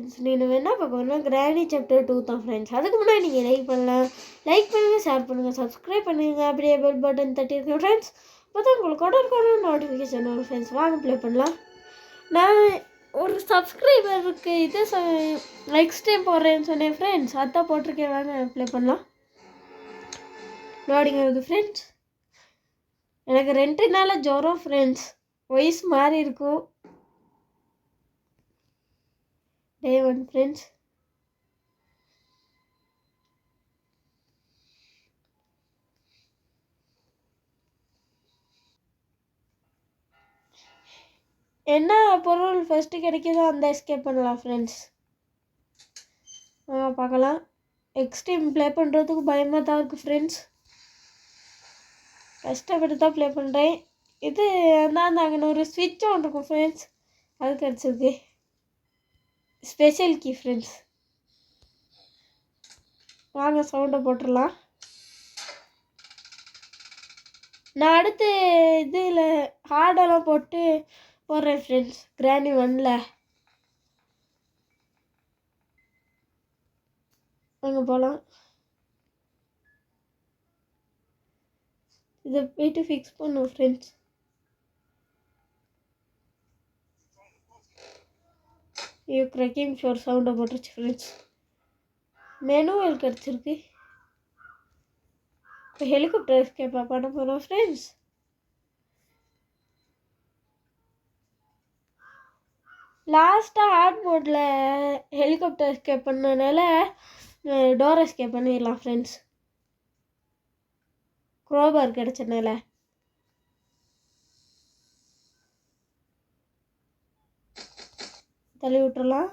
Friends நீங்கள் என்ன பார்க்கணும்னா கிராணி சாப்டர் 2 தான் ஃப்ரெண்ட்ஸ். அதுக்கு முன்னாடி நீங்கள் லைக் பண்ணலாம், ஷேர் பண்ணுங்கள், சப்ஸ்கிரைப் பண்ணுங்கள், அப்படியே பெல் பட்டன் தட்டியிருக்கேன் ஃப்ரெண்ட்ஸ். அப்போ தான் உங்களுக்கு உடனே நோட்டிஃபிகேஷன் வரும் ஃப்ரெண்ட்ஸ். வாங்க ப்ளே பண்ணலாம். நான் ஒரு சப்ஸ்கிரைபருக்கு இது நெக்ஸ்ட் டைம் போடுறேன்னு சொன்னேன் ஃப்ரெண்ட்ஸ், அதான் போட்டிருக்கேன். வாங்க ப்ளே பண்ணலாம். லோடிங் ஆகுது ஃப்ரெண்ட்ஸ். எனக்கு 2 நாள் ஜுரம் ஃப்ரெண்ட்ஸ், வயசு மாறி இருக்கும். Day 1 friends. என்ன பொருள் ஃபஸ்ட்டு கிடைக்குதோ அந்த எஸ்கேப் பண்ணலாம் ஃப்ரெண்ட்ஸ். பார்க்கலாம். எக்ஸ்ட்ரீம் ப்ளே பண்ணுறதுக்கு பயமாக தான் இருக்குது ஃப்ரெண்ட்ஸ். கஷ்டப்பட்டு தான் ப்ளே பண்ணுறேன். இது நான் அங்கே ஒரு ஸ்விட்ச் ஒன்று இருக்கும் ஃப்ரெண்ட்ஸ், அது கிடச்சிருக்கு. Special key friends. வாங்க சவுண்டை போட்டுடலாம். நான் அடுத்து இதில் ஹார்டெல்லாம் போடுறேன் ஃப்ரெண்ட்ஸ். கிராணி 1ல் அங்கே போகலாம். இதை போய்ட்டு ஃபிக்ஸ் பண்ணுவோம் ஃப்ரெண்ட்ஸ். க்ரக்கிங் ஃப்ளோர் சவுண்டை போட்டுருச்சு ஃப்ரெண்ட்ஸ். மெனுவல் கிடச்சிருக்கு. இப்போ ஹெலிகாப்டர் எஸ்கேப்பா பண்ண போகிறோம் ஃப்ரெண்ட்ஸ். லாஸ்ட்டாக ஹார்ட் மோடில் ஹெலிகாப்டர் எஸ்கேப் பண்ணனால டோர் எஸ்கேப் பண்ணிடலாம் ஃப்ரெண்ட்ஸ். க்ரோபார் கிடச்சனால தள்ளி விட்டுறலாம்.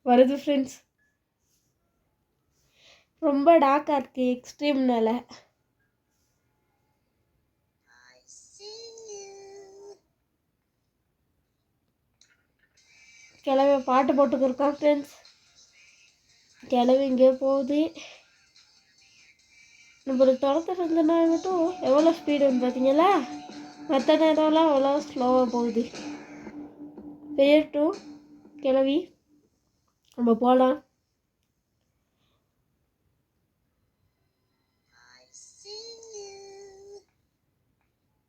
வருது ஃப்ரெண்ட்ஸ். ரொம்ப டார்க்காக இருக்குது எக்ஸ்ட்ரீம்னால. கிளவி பாட்டு போட்டுக்கிருக்கான் ஃப்ரெண்ட்ஸ். கிளவி இங்கே போகுது. நம்ம துரத்துட்டு இருந்தனா மட்டும் எவ்வளோ ஸ்பீடுன்னு பார்த்தீங்களா? மற்ற நேரம்லாம் அவ்வளோ ஸ்லோவாக போகுது. போயிட்டும் கிளவி, நம்ம போகலாம்.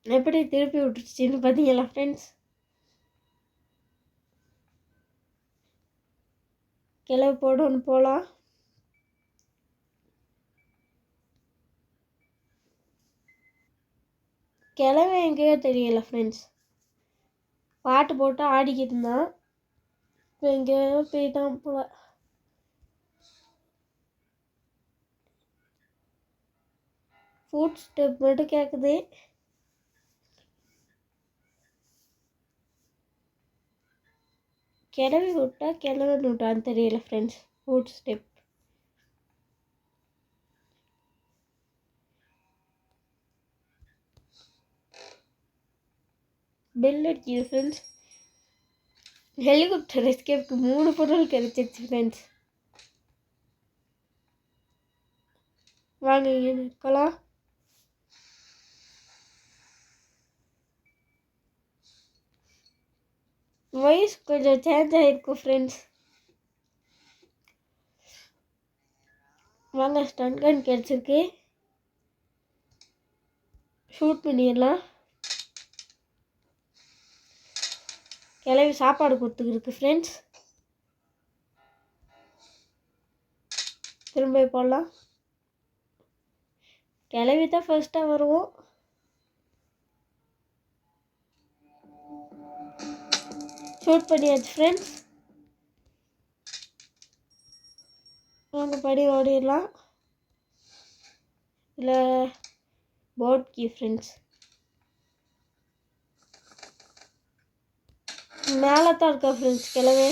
எப்படி திருப்பி விட்டுருச்சுன்னு பார்த்தீங்களா ஃப்ரெண்ட்ஸ்? கிளவி போடணும்னு போகலாம். கிளவி எங்கேயோ தெரியல ஃப்ரெண்ட்ஸ். பாட்டு போட்டு ஆடிக்கிட்டு இருந்தான். இப்போ எங்கேயோ போயிட்டான் போல. ஃபுட் ஸ்டெப் மட்டும் கேட்குது. கிளவி விட்டான்னு தெரியல ஃப்ரெண்ட்ஸ். ஃபுட் ஸ்டெப் பெல் அடிக்குது ஃப்ரெண்ட்ஸ். ஹெலிகாப்டர் எஸ்கேப்க்கு 3 பொருள் கிடைச்சிருச்சு ஃப்ரெண்ட்ஸ். வாங்க இங்கே நிற்கலாம். வாய்ஸ் கொஞ்சம் சேஞ்ச் ஆகிருக்கும் ஃப்ரெண்ட்ஸ். வாங்க ஸ்டன் கன் கிடச்சிருக்கு, ஷூட் பண்ணிடலாம். கிளவி சாப்பாடு கொடுத்துக்கிருக்கு ஃப்ரெண்ட்ஸ். திரும்ப போடலாம். கிளவி தான் ஃபர்ஸ்ட்டாக வருவோம். ஷூட் பண்ணியாச்சு ஃப்ரெண்ட்ஸ். வாங்க படி ஓடிடலாம். இல்லை போட் கீ ஃப்ரெண்ட்ஸ். மேலே தான் இருக்கா ஃப்ரெண்ட்ஸ் கிளவி.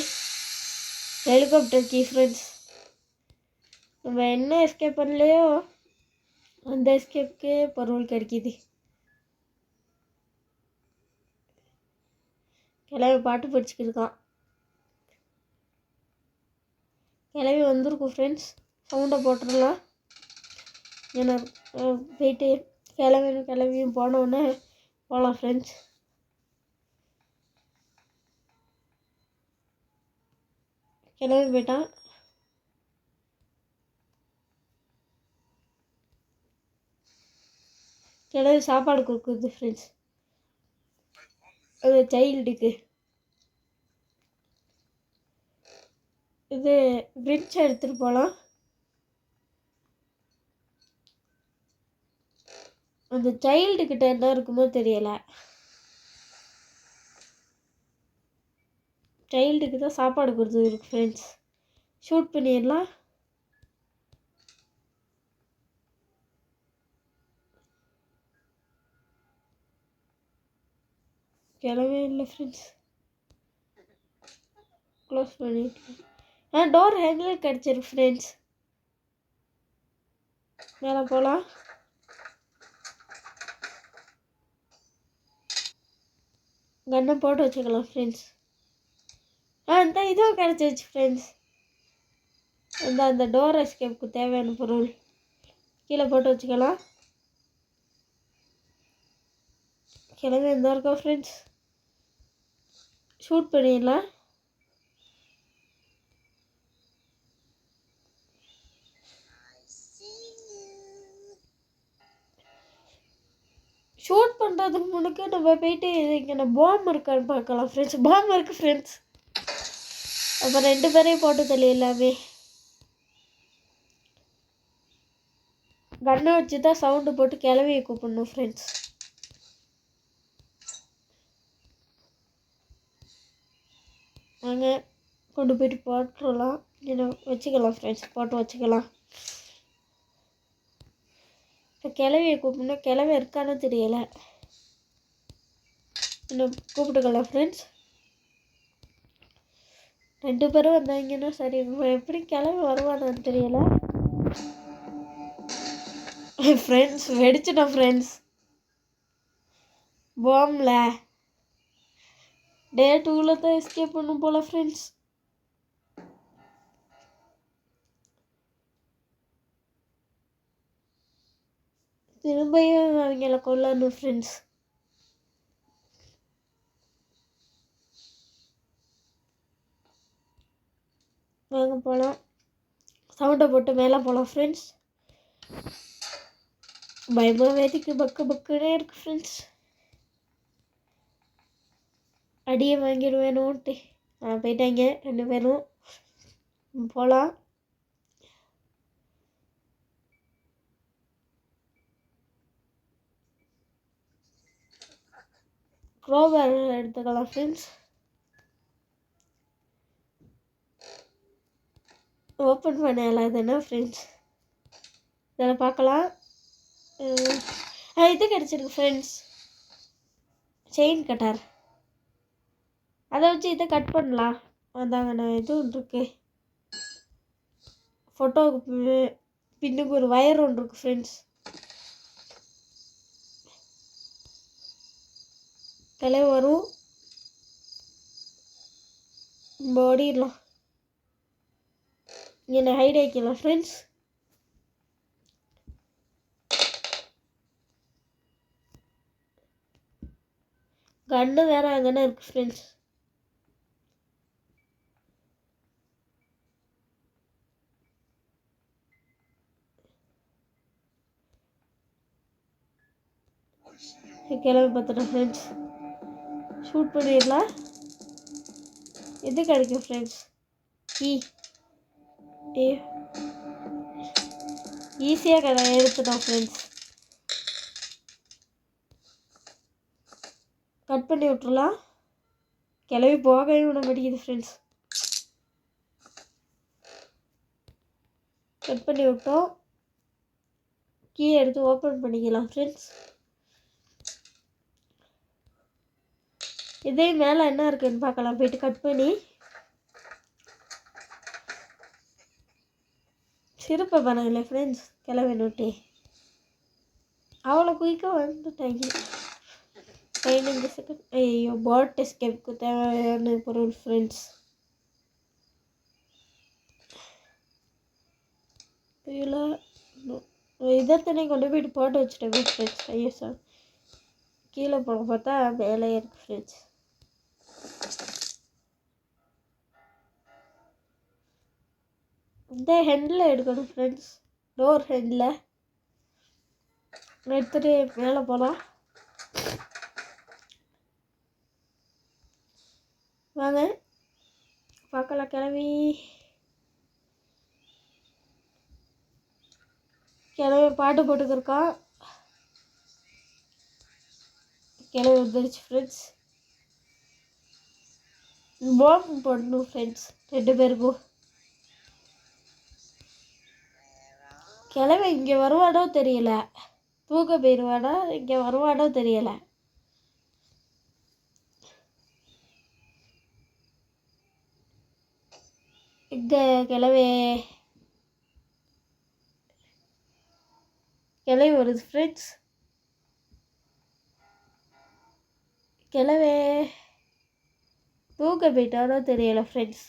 Helicopter key friends. நம்ம என்ன எஸ்கேப் பண்ணலையோ அந்த எஸ்கேப்க்கே பொருள் கிடைக்கிது. கிளவி பாட்டு படிச்சுக்கிருக்கான். கிளவி வந்திருக்கும் ஃப்ரெண்ட்ஸ். சவுண்டை போட்டுடலாம். ஏன்னா போயிட்டு கிளவியும் போனோடனே போகலாம் ஃப்ரெண்ட்ஸ். கிளம்பி போயிட்டான். கிளம்பி சாப்பாடு கொடுக்குது ஃப்ரெண்ட்ஸ் அது சைல்டுக்கு. இது பிரிட்ஜ் எடுத்துகிட்டு போகலாம். அந்த சைல்டுக்கிட்ட என்ன இருக்குமோ தெரியலை. சைல்டுக்கு தான் சாப்பாடு கொடுத்துருக்கு ஃப்ரெண்ட்ஸ். ஷூட் பண்ணிடலாம். கிளவே இல்லை ஃப்ரெண்ட்ஸ். க்ளோஸ் பண்ணிட்டு டோர் ஹேண்டில் கிடச்சிருக்கு ஃப்ரெண்ட்ஸ். மேலே போகலாம். கன்னை போட்டு வச்சுக்கலாம் ஃப்ரெண்ட்ஸ். இந்த இதுவும் கிடச்சிருச்சு ஃப்ரெண்ட்ஸ். அந்த டோர் எஸ்கேப்புக்கு தேவையான பொருள் கீழே போட்டு வச்சுக்கலாம். கிளம்பி எந்த இருக்கோம் ஃப்ரெண்ட்ஸ். ஷூட் பண்ணிடலாம். ஷூட் பண்ணுறதுக்கு முன்னுக்கு நம்ம போயிட்டு இங்கே பாம் இருக்கான்னு பார்க்கலாம் ஃப்ரெண்ட்ஸ். பாம் இருக்குது ஃப்ரெண்ட்ஸ். அப்போ 2 பேரையும் போட்டு தள்ளிடலாமே. கன்னை வச்சு தான் சவுண்டு போட்டு கிளவியை கூப்பிடணும் ஃப்ரெண்ட்ஸ். நாங்கள் கொண்டு போயிட்டு போட்டுடலாம். வச்சுக்கலாம் ஃப்ரெண்ட்ஸ். போட்டு வச்சுக்கலாம். இப்போ கிளவியை கூப்பிடணும். கிளவி இருக்கான்னு தெரியலை. இன்னும் கூப்பிட்டுக்கலாம் ஃப்ரெண்ட்ஸ். 2 பேரும் வந்தாங்கன்னா சரி. எப்படி கிளம்பி வருவானான்னு தெரியல ஃப்ரெண்ட்ஸ். வெடிச்சிட்டோம் ஃப்ரெண்ட்ஸ். பாம்பில் டே 2ல் தான் எஸ்கேப் பண்ணும் போல் ஃப்ரெண்ட்ஸ். திரும்பியும் அவங்கள கொல்லணும் ஃப்ரெண்ட்ஸ். வாங்க போகலாம். சவுண்டை போட்டு மேலே போகலாம் ஃப்ரெண்ட்ஸ். பயமாக வேதிக்கு பக்குன்னே இருக்குது ஃப்ரெண்ட்ஸ். அடியை வாங்கிடுவேணுன்ட்டு போயிட்டாங்க 2 பேரும். போகலாம். க்ரோவர் எடுத்துக்கலாம் ஃப்ரெண்ட்ஸ். ஓப்பன் பண்ணலாம் தானே ஃப்ரெண்ட்ஸ். இதில் பார்க்கலாம். இது கிடச்சிருக்கு ஃப்ரெண்ட்ஸ். Chain cutter. அதை வச்சு இதை கட் பண்ணலாம். அதாங்க நான் இது ஒன்று இருக்கு. ஃபோட்டோவுக்கு பின்னுக்கு ஒரு வயர் ஒன்று இருக்குது ஃப்ரெண்ட்ஸ். தலை வரும். ஓடிடலாம். இங்கே ஹைட் ஆக்கிடலாம் ஃப்ரெண்ட்ஸ். கன்று வேறு அங்கேனா இருக்குது ஃப்ரெண்ட்ஸ். கிளம்பி பார்த்துட்டேன் ஃப்ரெண்ட்ஸ். ஷூட் பண்ணிடலாம். இது கிடைக்கும் ஃப்ரெண்ட்ஸ். ஈஸியாக எடுத்துட்டோம் ஃப்ரெண்ட்ஸ். கட் பண்ணி விட்டுறலாம். கிளம்பி போகவே விட மாட்டேங்குது ஃப்ரெண்ட்ஸ். கட் பண்ணி விட்டோம். கீ எடுத்து ஓப்பன் பண்ணிக்கலாம் ஃப்ரெண்ட்ஸ். இதே மேலே என்ன இருக்குன்னு பார்க்கலாம். போயிட்டு கட் பண்ணி சிறப்பை பண்ணல ஃப்ரெண்ட்ஸ். கிளம்பி நோட்டி அவ்வளோ குயிக்காக வந்துட்டாங்க. 15 செகண்ட். ஐயோ பாட் எஸ்கேப்புக்கு தேவையான பொருள் ஃப்ரெண்ட்ஸ். இதத்தனை கொண்டு போயிட்டு போட்டு வச்சுட்டேன் ஃப்ரெண்ட்ஸ். ஐயோ சார் கீழே போக பார்த்தா மேலே இருக்குது ஃப்ரெண்ட்ஸ். இந்த ஹெண்டில் எடுக்கணும் ஃப்ரெண்ட்ஸ். டோர் ஹெண்டில் எடுத்துகிட்டு மேலே போகலாம். வாங்க பார்க்கலாம். கிளவி பாட்டு போட்டுக்கிருக்கான். கிளவி வந்துருச்சு ஃப்ரெண்ட்ஸ். பாம்பு போடணும் ஃப்ரெண்ட்ஸ் 2 பேருக்கும். கிளவி இங்கே வருவானோ தெரியல. தூக்க போயிடுவானா இங்கே வருவானோ தெரியலை. இந்த கிளவி வருது ஃப்ரெண்ட்ஸ். கிளவி தூக்க போயிட்டானோ தெரியலை ஃப்ரெண்ட்ஸ்.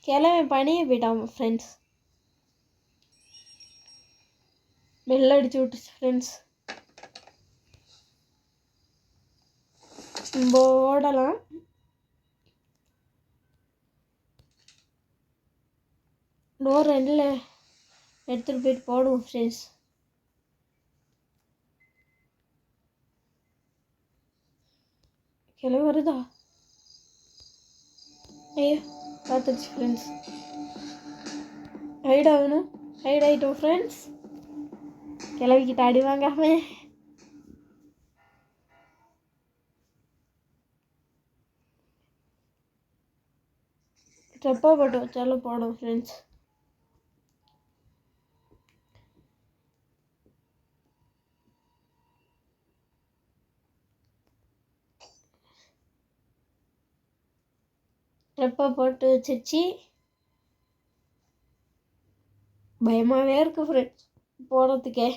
கிளவி பனியை போயிட்டான் ஃப்ரெண்ட்ஸ். பெல் அடிச்சு விட்டுச்சு ஃப்ரெண்ட்ஸ். நம்ம ஓடலாம். டோர் ரெண்டில் எடுத்துகிட்டு போயிட்டு போடுவோம் ஃப்ரெண்ட்ஸ். கிளவி வருதா? ஐயோ பார்த்துருச்சு ஃப்ரெண்ட்ஸ். ஹைட் ஆகணும். ஹைட் ஆகிட்டோம் ஃப்ரெண்ட்ஸ். கிளவிக்கிட்ட அடி வாங்காம டப்பா போட்டு வச்சாலும் போடும் ஃப்ரெண்ட்ஸ். டப்பா போட்டு வச்சிருச்சு. பயமாகவே இருக்கு ஃப்ரெண்ட்ஸ் போகிறதுக்கே.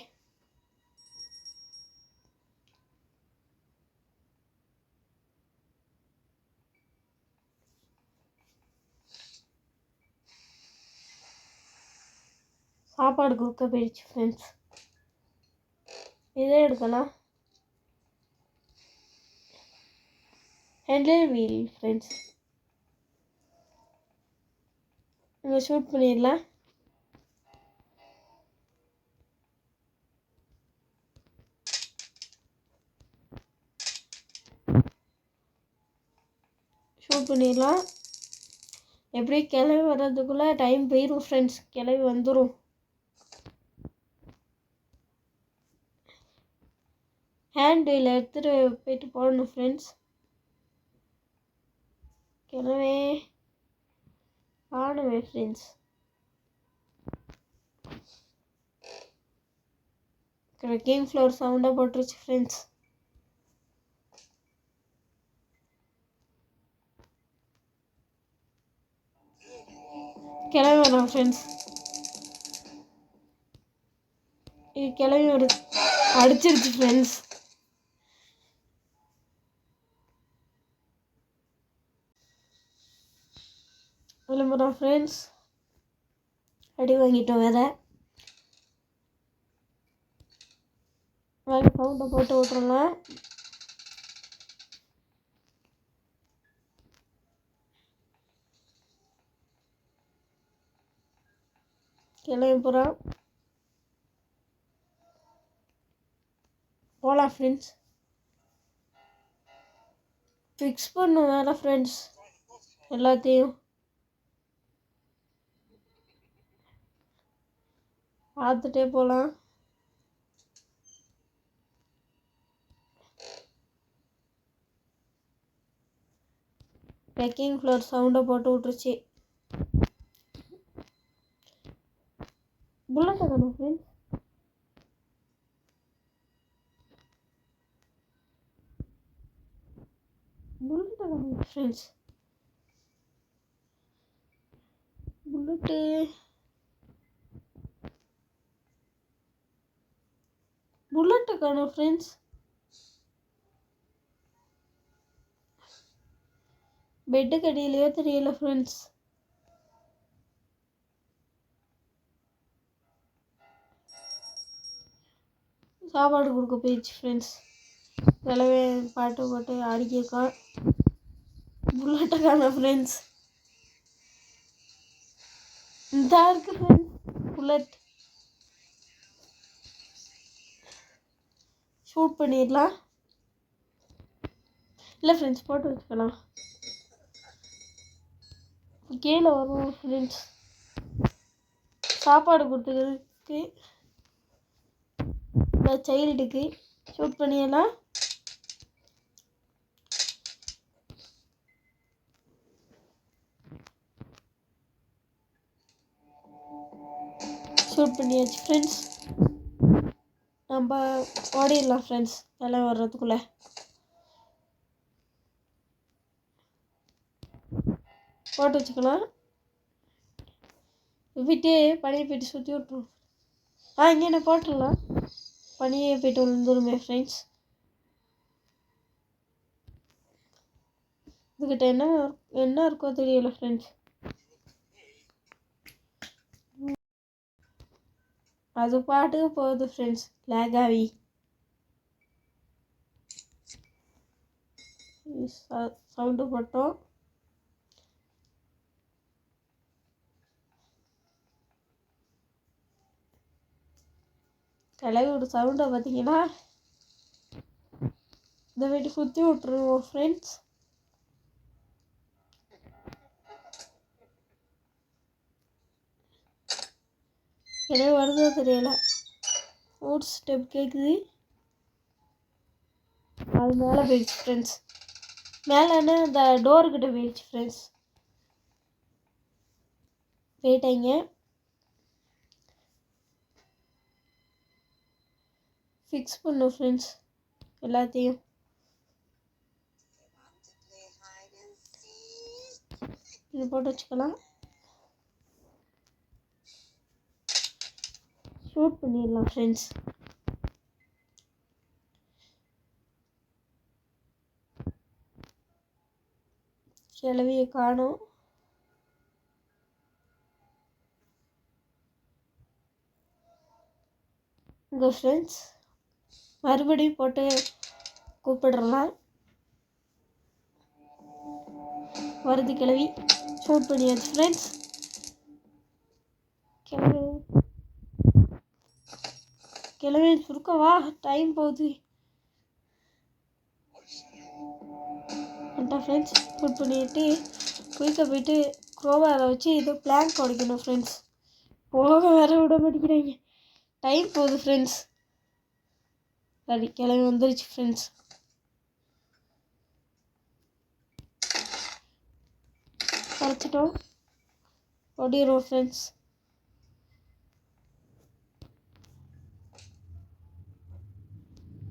சாப்பாடு கொடுக்க போயிடுச்சு ஃப்ரெண்ட்ஸ். இதே எடுக்கலாம். Handle wheel friends. இங்கே ஷூட் பண்ணிடலாம். ஷூட் பண்ணிடலாம். எப்படி கிளவி வர்றதுக்குள்ளே டைம் போயிடும் ஃப்ரெண்ட்ஸ். கிளவி வந்துடும். ஹேண்ட் வீல் எடுத்துகிட்டு போயிட்டு போடணும் ஃப்ரெண்ட்ஸ். கிளவே ஆடுவே ஃப்ரெண்ட்ஸ். கிரக்கிங் ஃப்ளோர் சவுண்டாக போட்டுருச்சு ஃப்ரெண்ட்ஸ். கிளவி வரோம் ஃப்ரெண்ட்ஸ். இது கிளவி ஒரு அடிச்சிருச்சு ஃப்ரெண்ட்ஸ். விளம்பரம் ஃப்ரெண்ட்ஸ். அடி வாங்கிட்டோம் வேற. வாங்கி சவுண்டை போட்டு விட்றலாம். கிளம்பி போகிறோம். போகலாம் ஃப்ரெண்ட்ஸ். ஃபிக்ஸ் பண்ணும் வேறு ஃப்ரெண்ட்ஸ் எல்லாத்தையும். பார்த்துட்டே போகலாம். ரெக்கிங் ஃப்ளோர் சவுண்டை போட்டு விட்டுருச்சு. புல்லட்டை காணும் ஃப்ரெண்ட்ஸ். புல்லட்டை காணும் ஃப்ரெண்ட்ஸ். புல்லட்டு காணும் ஃப்ரெண்ட்ஸ். பெட்டு கடியிலையோ தெரியல ஃப்ரெண்ட்ஸ். சாப்பாடு கொடுக்க போயிடுச்சு ஃப்ரெண்ட்ஸ். கிளவே பாட்டு போட்டு ஆடிக்கிருக்கான். புல்லட்டை காணோம் ஃப்ரெண்ட்ஸ். இந்த இருக்கு ஃப்ரெண்ட்ஸ் புல்லட். ஷூட் பண்ணிடலாம். இல்லை ஃப்ரெண்ட்ஸ் போட்டு வச்சுக்கலாம். கீழே வருவோம் ஃப்ரெண்ட்ஸ். சாப்பாடு கொடுத்துக்கிறதுக்கு இந்த சைல்டுக்கு ஷூட் பண்ணிடலாம். ஷூட் பண்ணியாச்சு ஃப்ரெண்ட்ஸ். நம்ம ஓடிடலாம் ஃப்ரெண்ட்ஸ் எல்லாம் வர்றதுக்குள்ளே. போட்டு வச்சுக்கலாம். விட்டு பனியை போய்ட்டு சுற்றி விட்ருவோம். இங்கே என்ன போட்டுடலாம். பனியை போய்ட்டு விழுந்துருமே ஃப்ரெண்ட்ஸ். இதுக்கிட்ட என்ன இருக்கோ தெரியல ஃப்ரெண்ட்ஸ். அது பாட்டுக்கு போகுது ஃப்ரெண்ட்ஸ் லேக் ஆகி. சவுண்டு போட்டோம். கிளவியோட சவுண்டை பார்த்தீங்கன்னா இந்த வீட்டு சுற்றி விட்டுருவோம் ஃப்ரெண்ட்ஸ். எனக்கு வருதோ தெரியல. ஃபுட் ஸ்டெப் கேட்குது. அது மேலே போயிடுச்சு ஃப்ரெண்ட்ஸ். மேலேன்னா இந்த டோருக்கிட்ட போயிடுச்சு ஃப்ரெண்ட்ஸ். போயிட்டாங்க. ஃபிக்ஸ் பண்ணும் ஃப்ரெண்ட்ஸ் எல்லாத்தையும். இது போட்டு வச்சுக்கலாம். ஷூட் பண்ணிடலாம் ஃப்ரெண்ட்ஸ். கிளவியை காணோம். இங்கே ஃப்ரெண்ட்ஸ் மறுபடியும் போட்டு கூப்பிடுறலாம். வருது கிளவி. ஷூட் பண்ணியாச்சு ஃப்ரெண்ட்ஸ். கிளவி சுருக்கவா டைம் போகுது. ஃப்ரெண்ட்ஸ் ஷூட் பண்ணிட்டு குயிக்க போயிட்டு க்ரோவாரை வச்சு இது பிளாங்க் உடைக்கணும் ஃப்ரெண்ட்ஸ். போக வேற விட மாட்டேங்கிறாங்க. டைம் போகுது ஃப்ரெண்ட்ஸ். சரி கிளம்பி வந்துருச்சு ஃப்ரெண்ட்ஸ். குறைச்சிட்டோம். ஓடிடுவோம் ஃப்ரெண்ட்ஸ்.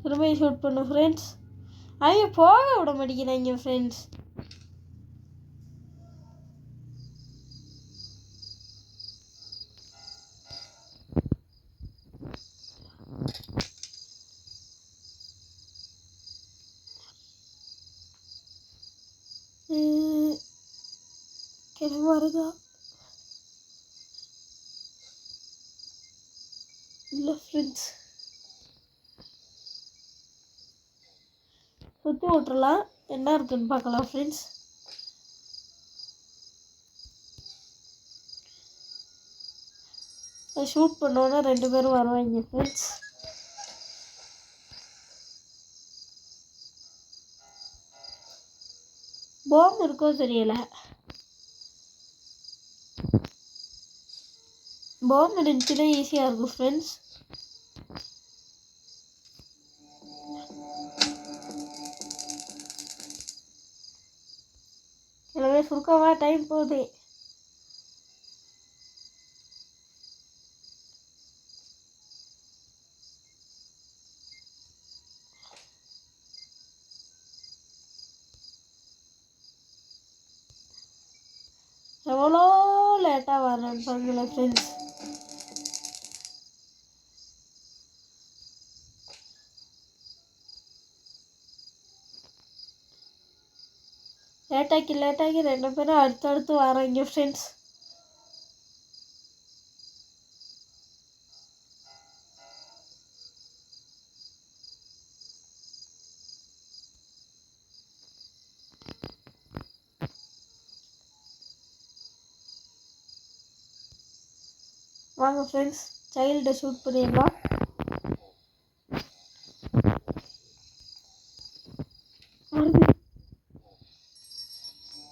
திரும்ப ஷூட் பண்ணோம் ஃப்ரெண்ட்ஸ். அவங்க போக விட மாட்டேங்கிறாங்க ஃப்ரெண்ட்ஸ். கிளம்பி வருதா இல்லை ஃப்ரெண்ட்ஸ். சுற்றி விட்டுறலாம். என்ன இருக்குன்னு பார்க்கலாம் ஃப்ரெண்ட்ஸ். ஷூட் பண்ணோன்னா 2 பேரும் வருவாங்க ஃப்ரெண்ட்ஸ். பாம்பு இருக்கோ தெரியல. பாம்பு இருந்துச்சுன்னா ஈஸியாக இருக்கும் ஃப்ரெண்ட்ஸ். எனவே சுருக்கமாக டைம் போகுது. எவ்வளோ லேட்டாக வரேன்னு பாருங்களேன் ஃப்ரெண்ட்ஸ். லேட்டாக்கி 2 பேரும் அடுத்தடுத்து வராங்க ஃப்ரெண்ட்ஸ். வாங்க ஃப்ரெண்ட்ஸ் சைல்டை ஷூட் பண்ணிடலாம்.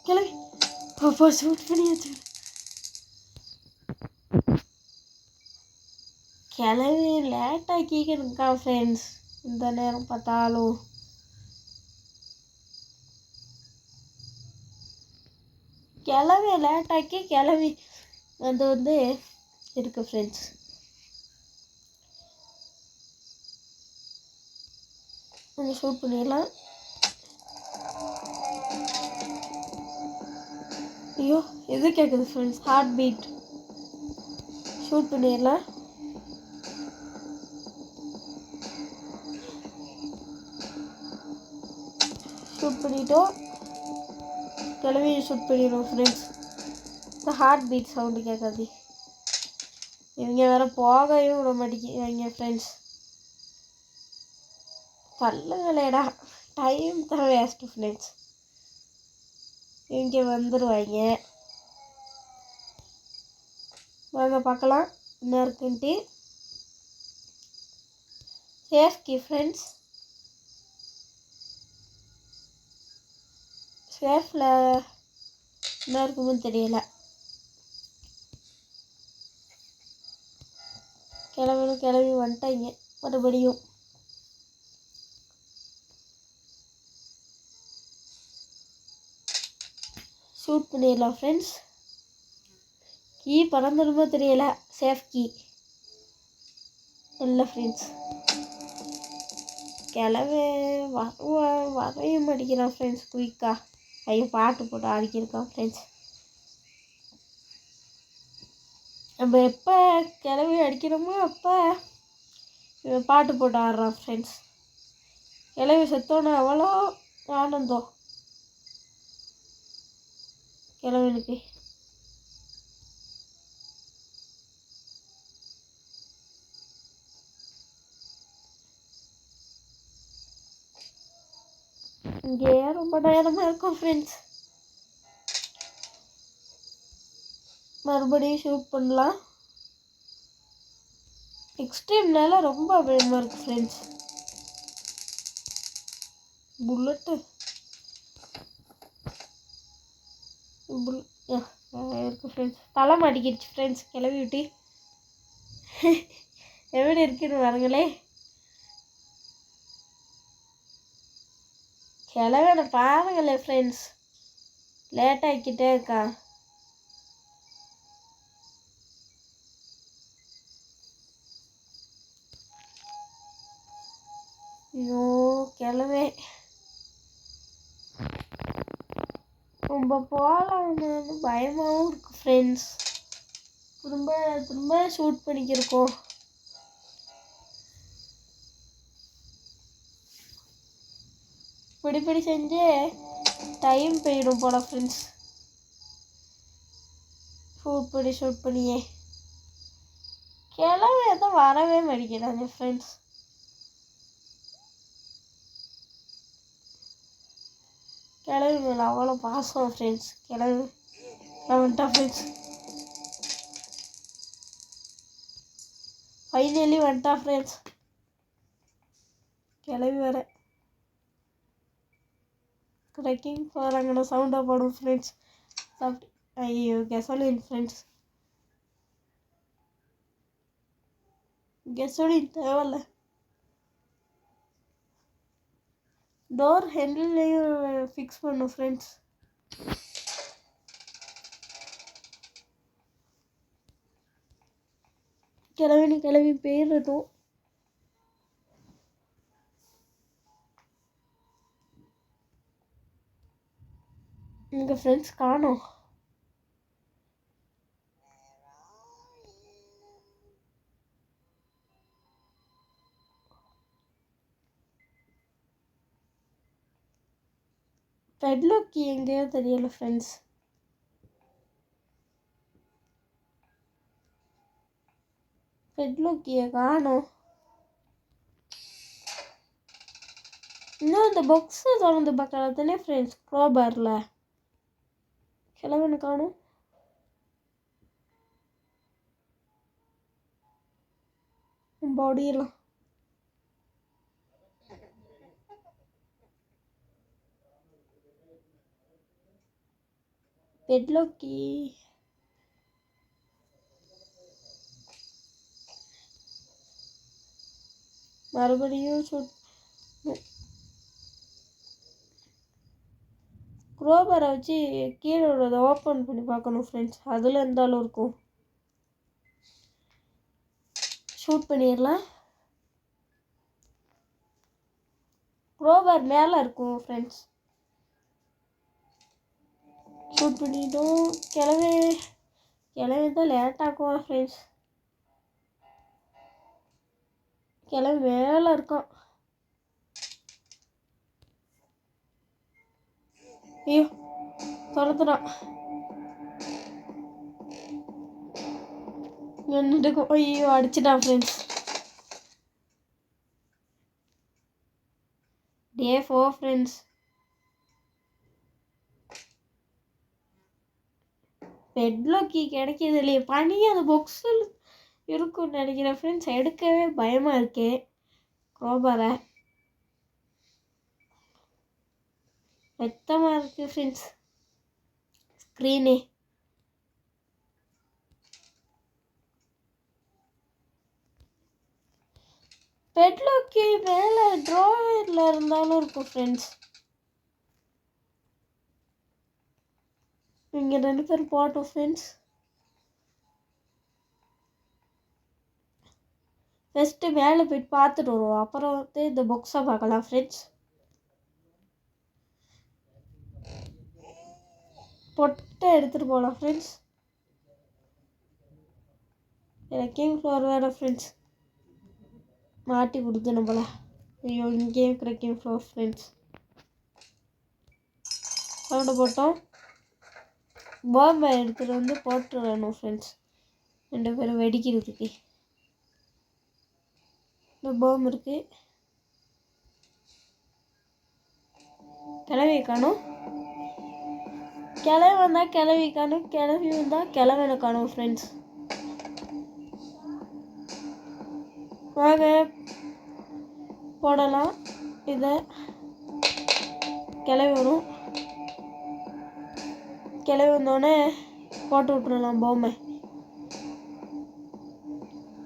கிளம்பி பாப்பா ஷூட் பண்ணியாச்சு. கிளம்பி லேட்டாக்கிக்கா ஃப்ரெண்ட்ஸ். இந்த நேரம் பார்த்தாலும் கிளம்பி லேட்டாக்கி கிளம்பி வந்து இருக்கு ஃப்ரெண்ட்ஸ். கொஞ்சம் ஷூட் பண்ணிடலாம். ஐயோ எது கேட்குது ஃப்ரெண்ட்ஸ், ஹார்ட் பீட். ஷூட் பண்ணிடலாம். ஷூட் பண்ணிட்டோம். கிளம்பி ஷூட் பண்ணிடுவோம் ஃப்ரெண்ட்ஸ். இந்த ஹார்ட் பீட் சவுண்டு கேட்காது. இவங்க வேறு போகையும் விட மாட்டேங்கிறாங்க ஃப்ரெண்ட்ஸ். பல்லுங்களேடா, டைம் தான் வேஸ்ட்டு ஃப்ரெண்ட்ஸ். இங்கே வந்துடுவாங்க. வாங்க பார்க்கலாம் என்ன இருக்குன்ட்டு. சேஃப்கி ஃப்ரெண்ட்ஸ். சேஃபில் என்ன இருக்குமோ தெரியல. கிளம்பி வந்துட்டாங்க மறுபடியும். ஷூட் பண்ணிடலாம் ஃப்ரெண்ட்ஸ். கீ பறந்துடுமோ தெரியல. சேஃப் கீ இல்லை ஃப்ரெண்ட்ஸ். கிளம்பி வரைய மாட்டேங்கிறான் ஃப்ரெண்ட்ஸ் குயிக்கா. ஐயோ பாட்டு போட்டு ஆடிக்கிருக்கான் ஃப்ரெண்ட்ஸ். நம்ம எப்போ கிளம்பி அடிக்கிறோமோ அப்போ பாட்டு போட்டு ஆடுறான் ஃப்ரெண்ட்ஸ். கிளம்பி செத்தோன்னு அவ்வளோ ஆனந்தம் கிளம்பனுக்கு. இங்கே ரொம்ப நேரமாக இருக்கும் ஃப்ரெண்ட்ஸ். மறுபடியும் ஷூட் பண்ணலாம். எக்ஸ்ட்ரீம்னால ரொம்ப பயமாக இருக்குது ஃப்ரெண்ட்ஸ். புல்லட்டு இருக்கு ஃப்ரெண்ட்ஸ். தலை மாட்டிக்கிடுச்சு ஃப்ரெண்ட்ஸ். கிளம்பி விட்டு எப்படி இருக்குன்னு பாருங்களே. கிளம்பி பாருங்களே ஃப்ரெண்ட்ஸ். லேட்டாகிக்கிட்டே இருக்கா. ஐயோ கிளம்பி ரொம்ப போகலான்னு பயமாகவும் இருக்குது ஃப்ரெண்ட்ஸ். திரும்ப ஷூட் பண்ணிக்கிருக்கோம். இப்படி செஞ்சு டைம் போயிடும் போல ஃப்ரெண்ட்ஸ். ஷூட் பண்ணியே கிளம்பி எதுவும் வரவே மாட்டேங்கிறாங்க ஃப்ரெண்ட்ஸ். கிளம்பி மேலே அவ்வளோ பாசம் ஃப்ரெண்ட்ஸ். கிளம்பி வந்துட்டா ஃப்ரெண்ட்ஸ். ஃபைனலி வந்துட்டா ஃப்ரெண்ட்ஸ். கிளம்பி வர ட்ரெக்கிங் போகிறாங்கன்னு சவுண்டாக போடும் ஃப்ரெண்ட்ஸ். ஐயோ கெசோலின் ஃப்ரெண்ட்ஸ். கெசோலின் தேவையில்ல. டோர் ஹேண்டில்லையும் ஃபிக்ஸ் பண்ணும் ஃப்ரெண்ட்ஸ். கிளம்பி போயிடட்டும். எங்கள் ஃப்ரெண்ட்ஸ் காணோம். பெட்லாக் எங்கேயோ தெரியல ஃப்ரெண்ட்ஸ். பெட்லாக் காணோம். இன்னும் இந்த பாக்ஸை திறந்து பார்க்கலாம் தானே ஃப்ரெண்ட்ஸ். க்ரோபாரில் கிளம்பி காணும். பாடியெல்லாம் பெட்லோக்கி மறுபடியும் குரோபரை வச்சு கீழே உள்ளதை ஓப்பன் பண்ணி பார்க்கணும் ஃப்ரெண்ட்ஸ். அதில் இருந்தாலும் இருக்கும். ஷூட் பண்ணிடலாம். குரோபர் மேலே இருக்கும் ஃப்ரெண்ட்ஸ். ஷூட் பண்ணிட்டோம். கிளம்பி தான் லேட் ஆக்குவோம் ஃப்ரெண்ட்ஸ். கிளம்பி மேலே இருக்கும். ஐயோ துரத்துறான். நின்றுட்டு ஐயோ அடிச்சிட்டான் ஃப்ரெண்ட்ஸ். டே 4 ஃப்ரெண்ட்ஸ். பெட்லோக்கி கிடைக்கிது இல்லையே. பனி அந்த பாக்ஸில் இருக்குன்னு நினைக்கிறேன் ஃப்ரெண்ட்ஸ். எடுக்கவே பயமாக இருக்கே குரோபரை. ரத்தமாக இருக்குது ஃப்ரெண்ட்ஸ் ஸ்க்ரீனே. பெட்லோக்கி மேலே ட்ராயரில் இருந்தாலும் இருக்கும் ஃப்ரெண்ட்ஸ். இங்கே 2 பேர் போட்டோம் ஃப்ரெண்ட்ஸ். ஃபஸ்ட்டு மேலே போய்ட்டு பார்த்துட்டு வருவோம். அப்புறம் வந்து இந்த பாக்ஸை பார்க்கலாம் ஃப்ரெண்ட்ஸ். பொட்டை எடுத்துகிட்டு போகலாம் ஃப்ரெண்ட்ஸ். கிங் ஃப்ளோர் வேறு ஃப்ரெண்ட்ஸ். மாட்டி கொடுத்து நம்மள. ஐயோ இங்கேயும் இருக்கிற கிங் ஃப்ளோர் ஃப்ரெண்ட்ஸ். சவுண்டை போட்டோம். பாம்பை எடுத்துகிட்டு வந்து போட்டுடணும் ஃப்ரெண்ட்ஸ். 2 பேரும் வெடிக்கிறதுக்கு. இந்த பாம்பு இருக்குது. கிளவி காணும். கிளவி வந்தால் கிளவி காணும். கிளவி வந்தால் கிளவனை காணும் ஃப்ரெண்ட்ஸ். வாங்க போடலாம். இதை கிளவி வரும். கிளவி வந்தோடனே போட்டு விட்டுறலாம் பொம்மை.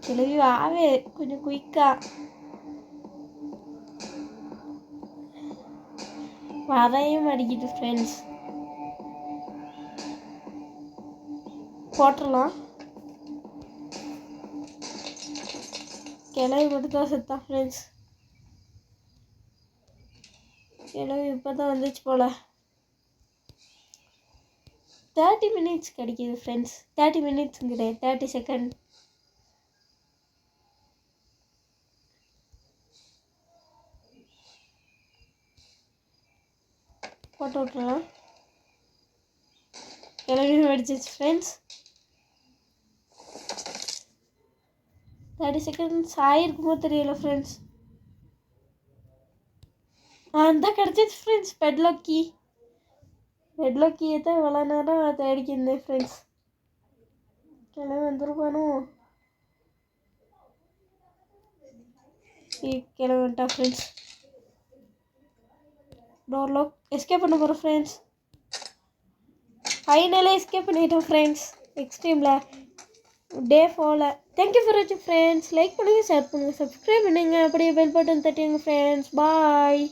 கிளவி ஆவே கொஞ்சம் குயிக்காக வரையும் அடிக்கிட்டு ஃப்ரெண்ட்ஸ். போட்டுடலாம். கிளவி மட்டும் தான் செத்தான் ஃப்ரெண்ட்ஸ். கிளவி இப்போ தான் வந்துச்சு போல். 30 மினிட்ஸ் கிடைக்கிது ஃப்ரெண்ட்ஸ். 30 மினிட்ஸ் கிடையாது, 30 செகண்ட். போட்டு விட்டுறலாம். கிளவி அடிச்சிச்சு ஃப்ரெண்ட்ஸ். 30 செகண்ட்ஸ் ஆகிருக்குமோ தெரியல ஃப்ரெண்ட்ஸ். அந்த கிடச்சிச்சு ஃப்ரெண்ட்ஸ் பெட்லோக்கி. பெட்லோக்கியை தான் இவ்வளோ நேரம் தேடிக்கிருந்தேன் ஃப்ரெண்ட்ஸ். கிளம்பி வந்துருப்பானோ. கிளம்பி வந்துட்டா ஃப்ரெண்ட்ஸ். Door lock. எஸ்கேப் பண்ண போகிறோம் ஃப்ரெண்ட்ஸ். ஃபைனலாக எஸ்கேப் பண்ணிட்டோம் ஃப்ரெண்ட்ஸ். எக்ஸ்ட்ரீமில் டே 4ல். தேங்க்யூ ஃபார் வாட்சிங் ஃப்ரெண்ட்ஸ். லைக் பண்ணுங்கள், ஷேர் பண்ணுங்கள், சப்ஸ்கிரைப் பண்ணுங்கள். அப்படியே பெல் பட்டன் தட்டிடுங்க ஃப்ரெண்ட்ஸ். பாய்.